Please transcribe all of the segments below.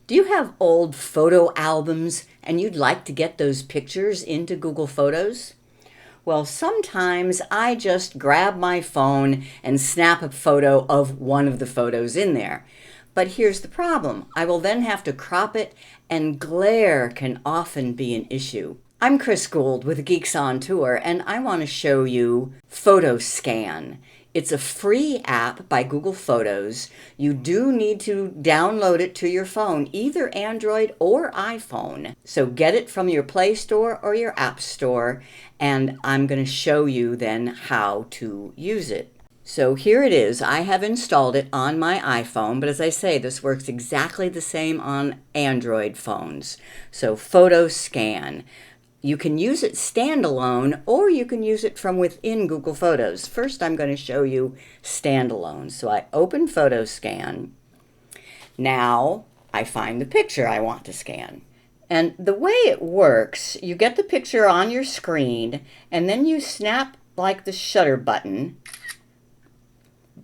Do you have old photo albums and you'd like to get those pictures into Google Photos? Well, sometimes I just grab my phone and snap a photo of one of the photos in there. But here's the problem. I will then have to crop it, and glare can often be an issue. I'm Guld with Geeks On Tour, and I want to show you Photoscan. It's a free app by Google Photos. You do need to download it to your phone, either Android or iPhone. So get it from your Play Store or your App Store, and I'm going to show you then how to use it. So here it is. I have installed it on my iPhone, but as I say, this works exactly the same on Android phones. So Photoscan. You can use it standalone, or you can use it from within Google Photos. First, I'm going to show you standalone. So I open Photoscan. Now I find the picture I want to scan. And the way it works, you get the picture on your screen, and then you snap like the shutter button.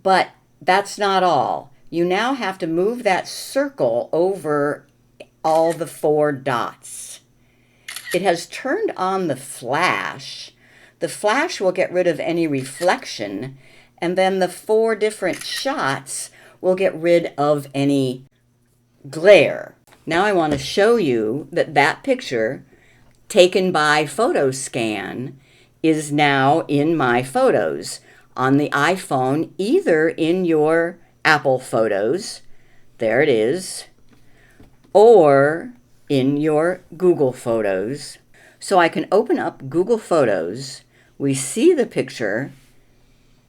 But that's not all. You now have to move that circle over all the 4 dots. It has turned on the flash. The flash will get rid of any reflection, and then the 4 different shots will get rid of any glare. Now I want to show you that that picture taken by Photoscan is now in my photos on the iPhone, either in your Apple Photos, there it is, or in your Google Photos. So I can open up Google Photos, we see the picture,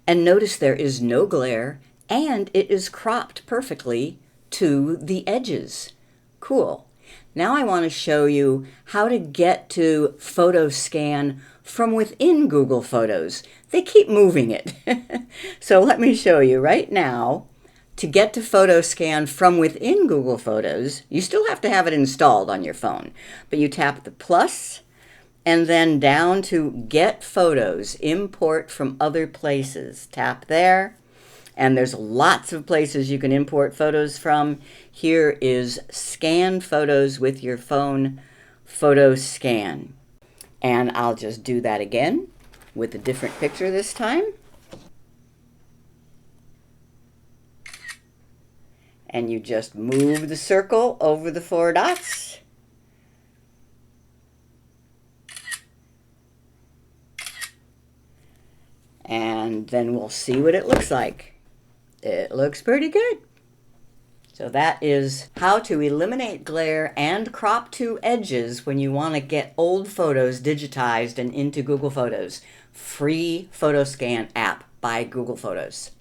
and notice there is no glare, and it is cropped perfectly to the edges. Cool. Now I want to show you how to get to Photoscan from within Google Photos. They keep moving it. So let me show you right now. To get to Photoscan from within Google Photos, you still have to have it installed on your phone, but you tap the plus and then down to Get Photos, Import from Other Places. Tap there, and there's lots of places you can import photos from. Here is Scan Photos with Your Phone, Photoscan. And I'll just do that again with a different picture this time. And you just move the circle over the 4 dots. And then we'll see what it looks like. It looks pretty good. So that is how to eliminate glare and crop to edges when you want to get old photos digitized and into Google Photos. Free Photoscan app by Google Photos.